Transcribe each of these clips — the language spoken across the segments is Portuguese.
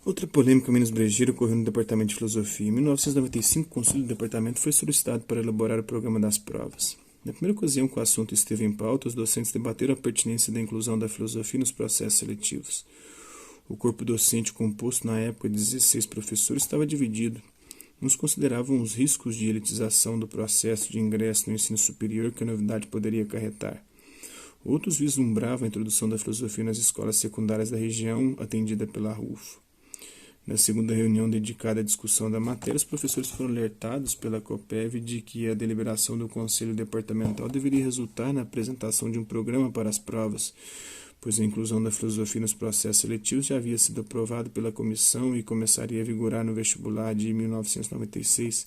Outra polêmica menos brejeira ocorreu no Departamento de Filosofia. Em 1995, o Conselho do Departamento foi solicitado para elaborar o programa das provas. Na primeira ocasião que o assunto esteve em pauta, os docentes debateram a pertinência da inclusão da filosofia nos processos seletivos. O corpo docente, composto na época de 16 professores, estava dividido. Uns consideravam os riscos de elitização do processo de ingresso no ensino superior que a novidade poderia acarretar. Outros vislumbravam a introdução da filosofia nas escolas secundárias da região, atendida pela RUFO. Na segunda reunião dedicada à discussão da matéria, os professores foram alertados pela COPEV de que a deliberação do Conselho Departamental deveria resultar na apresentação de um programa para as provas, pois a inclusão da filosofia nos processos seletivos já havia sido aprovada pela comissão e começaria a vigorar no vestibular de 1996,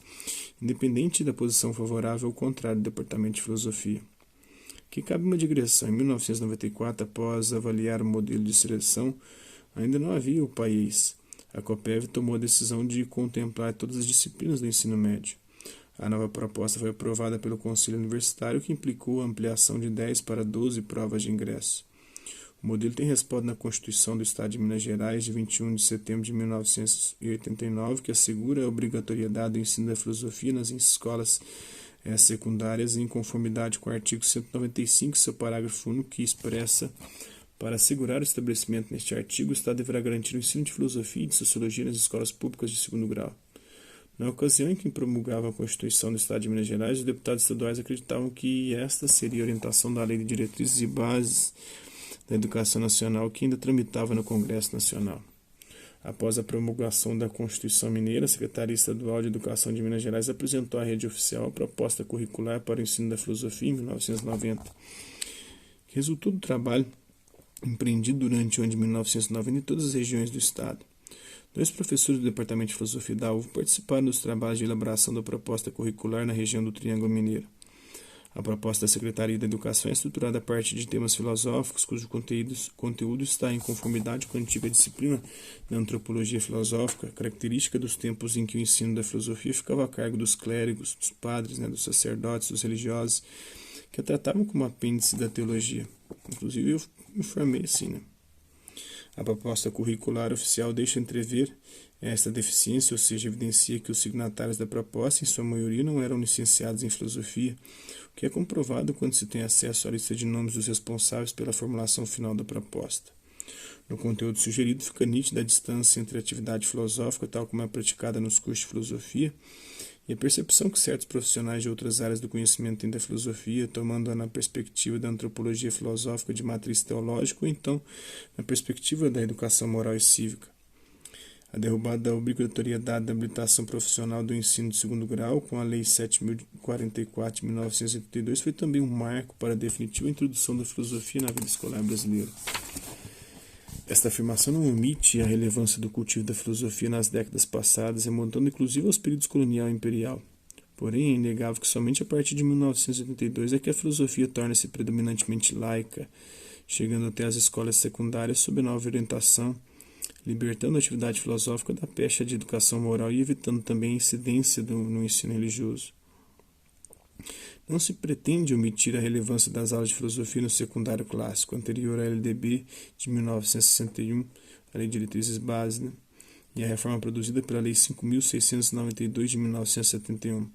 independente da posição favorável ou contrária do Departamento de Filosofia. Que cabe uma digressão. Em 1994, após avaliar o modelo de seleção, ainda não havia o país. A COPEV tomou a decisão de contemplar todas as disciplinas do ensino médio. A nova proposta foi aprovada pelo Conselho Universitário, que implicou a ampliação de 10 para 12 provas de ingresso. O modelo tem respaldo na Constituição do Estado de Minas Gerais, de 21 de setembro de 1989, que assegura a obrigatoriedade do ensino da filosofia nas escolas secundárias, em conformidade com o artigo 195, seu parágrafo único, que expressa: para assegurar o estabelecimento neste artigo, o Estado deverá garantir o ensino de filosofia e de sociologia nas escolas públicas de segundo grau. Na ocasião em que promulgava a Constituição do Estado de Minas Gerais, os deputados estaduais acreditavam que esta seria a orientação da Lei de Diretrizes e Bases da Educação Nacional, que ainda tramitava no Congresso Nacional. Após a promulgação da Constituição Mineira, a Secretaria Estadual de Educação de Minas Gerais apresentou à rede oficial a proposta curricular para o ensino da filosofia em 1990, que resultou do trabalho empreendido durante o ano de 1990 em todas as regiões do Estado. 2 professores do Departamento de Filosofia da UFO participaram dos trabalhos de elaboração da proposta curricular na região do Triângulo Mineiro. A proposta da Secretaria da Educação é estruturada a partir de temas filosóficos, cujo conteúdo está em conformidade com a antiga disciplina da antropologia filosófica, característica dos tempos em que o ensino da filosofia ficava a cargo dos clérigos, dos padres, dos sacerdotes, dos religiosos, que a tratavam como apêndice da teologia. Inclusive, eu me formei assim, A proposta curricular oficial deixa entrever esta deficiência, ou seja, evidencia que os signatários da proposta, em sua maioria, não eram licenciados em filosofia, o que é comprovado quando se tem acesso à lista de nomes dos responsáveis pela formulação final da proposta. No conteúdo sugerido, fica nítida a distância entre a atividade filosófica, tal como é praticada nos cursos de filosofia, e a percepção que certos profissionais de outras áreas do conhecimento têm da filosofia, tomando-a na perspectiva da antropologia filosófica de matriz teológica, ou então na perspectiva da educação moral e cívica. A derrubada da obrigatoriedade da habilitação profissional do ensino de segundo grau, com a Lei 7.044 de 1982, foi também um marco para a definitiva introdução da filosofia na vida escolar brasileira. Esta afirmação não omite a relevância do cultivo da filosofia nas décadas passadas, remontando inclusive aos períodos colonial e imperial. Porém, é inegável que somente a partir de 1982 é que a filosofia torna-se predominantemente laica, chegando até as escolas secundárias sob nova orientação, libertando a atividade filosófica da pecha de educação moral e evitando também a incidência no ensino religioso. Não se pretende omitir a relevância das aulas de filosofia no secundário clássico, anterior à LDB de 1961, a Lei de Diretrizes Básicas, e a reforma produzida pela Lei 5.692 de 1971.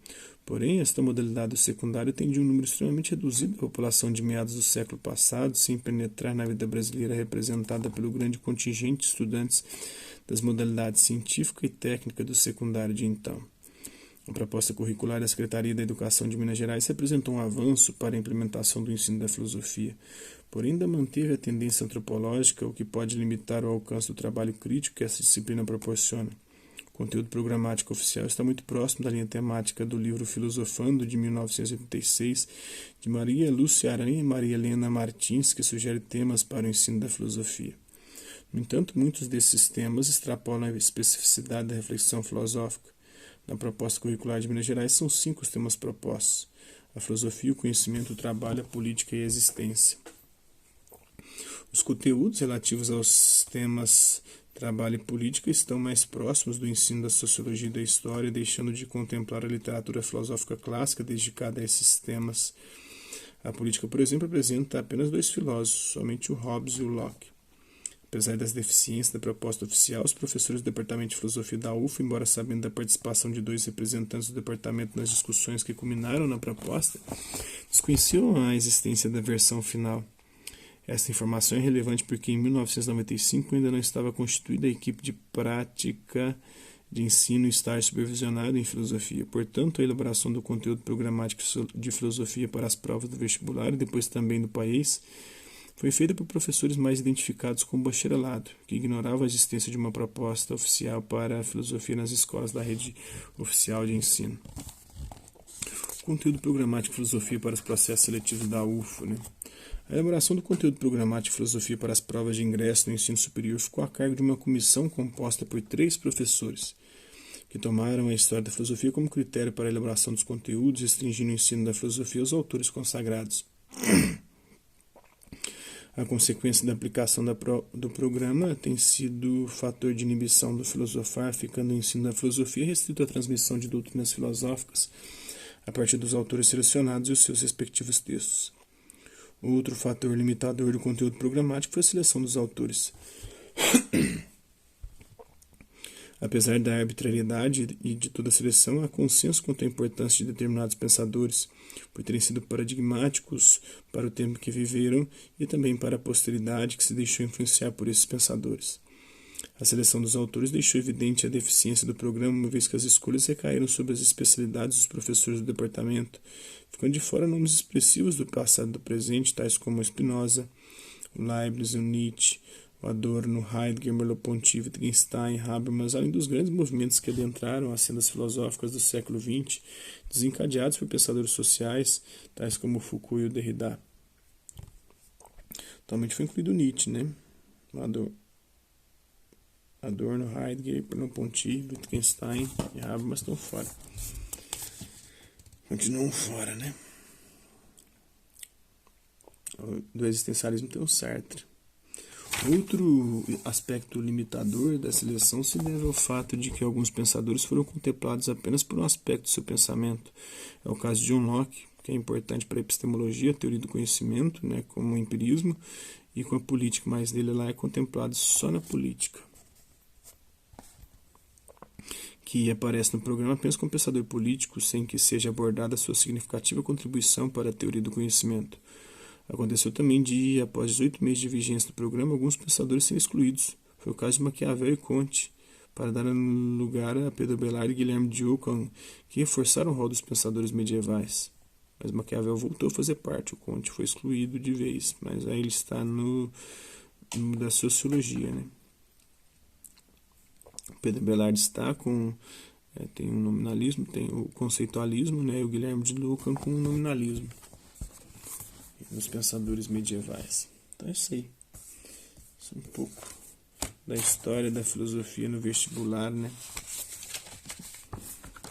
Porém, esta modalidade do secundário tem um número extremamente reduzido da população de meados do século passado, sem penetrar na vida brasileira representada pelo grande contingente de estudantes das modalidades científica e técnica do secundário de então. A proposta curricular da Secretaria da Educação de Minas Gerais representou um avanço para a implementação do ensino da filosofia, porém ainda manteve a tendência antropológica, o que pode limitar o alcance do trabalho crítico que essa disciplina proporciona. O conteúdo programático oficial está muito próximo da linha temática do livro Filosofando, de 1986, de Maria Lúcia Aranha e Maria Helena Martins, que sugere temas para o ensino da filosofia. No entanto, muitos desses temas extrapolam a especificidade da reflexão filosófica. Na proposta curricular de Minas Gerais, são 5 os temas propostos: a filosofia, o conhecimento, o trabalho, a política e a existência. Os conteúdos relativos aos temas trabalho e política estão mais próximos do ensino da sociologia e da história, deixando de contemplar a literatura filosófica clássica dedicada a esses temas. A política, por exemplo, apresenta apenas 2 filósofos, somente o Hobbes e o Locke. Apesar das deficiências da proposta oficial, os professores do Departamento de Filosofia da UF, embora sabendo da participação de 2 representantes do departamento nas discussões que culminaram na proposta, desconheciam a existência da versão final. Essa informação é relevante porque em 1995 ainda não estava constituída a equipe de prática de ensino e estágio supervisionado em filosofia. Portanto, a elaboração do conteúdo programático de filosofia para as provas do vestibular e depois também do país foi feita por professores mais identificados com o bacharelado, que ignoravam a existência de uma proposta oficial para a filosofia nas escolas da rede oficial de ensino. O conteúdo programático de filosofia para os processos seletivos da UFO, A elaboração do conteúdo programático de filosofia para as provas de ingresso no ensino superior ficou a cargo de uma comissão composta por 3 professores, que tomaram a história da filosofia como critério para a elaboração dos conteúdos, restringindo o ensino da filosofia aos autores consagrados. A consequência da aplicação do programa tem sido o fator de inibição do filosofar, ficando o ensino da filosofia restrito à transmissão de doutrinas filosóficas a partir dos autores selecionados e os seus respectivos textos. Outro fator limitador do conteúdo programático foi a seleção dos autores. Apesar da arbitrariedade e de toda a seleção, há consenso quanto à importância de determinados pensadores, por terem sido paradigmáticos para o tempo que viveram e também para a posteridade que se deixou influenciar por esses pensadores. A seleção dos autores deixou evidente a deficiência do programa, uma vez que as escolhas recaíram sobre as especialidades dos professores do departamento, ficando de fora nomes expressivos do passado e do presente, tais como Spinoza, o Leibniz, o Nietzsche, o Adorno, Heidegger, Merleau-Ponty, Wittgenstein, Habermas, além dos grandes movimentos que adentraram as cenas filosóficas do século XX, desencadeados por pensadores sociais, tais como Foucault e o Derrida. Atualmente foi incluído Nietzsche, Adorno, Heidegger, Merleau-Ponty, Wittgenstein e Habermas estão fora. Continuam fora, Do existencialismo tem o Sartre. Outro aspecto limitador da seleção se deve ao fato de que alguns pensadores foram contemplados apenas por um aspecto do seu pensamento. É o caso de John Locke, que é importante para a epistemologia, a teoria do conhecimento, como o empirismo, e com a política, mas dele lá é contemplado só na política, que aparece no programa apenas como pensador político, sem que seja abordada a sua significativa contribuição para a teoria do conhecimento. Aconteceu também de, após 18 meses de vigência do programa, alguns pensadores serem excluídos. Foi o caso de Maquiavel e Comte, para dar lugar a Pedro Abelard e Guilherme de Ockham, que reforçaram o rol dos pensadores medievais. Mas Maquiavel voltou a fazer parte, o Comte foi excluído de vez, mas aí ele está no da sociologia. Pedro Abelard está com... tem o nominalismo, tem o conceitualismo, e o Guilherme de Ockham com o nominalismo. Nos pensadores medievais. Então é isso aí. Isso é um pouco da história da filosofia no vestibular,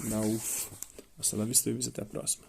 da UF. Hasta la vista, até a próxima.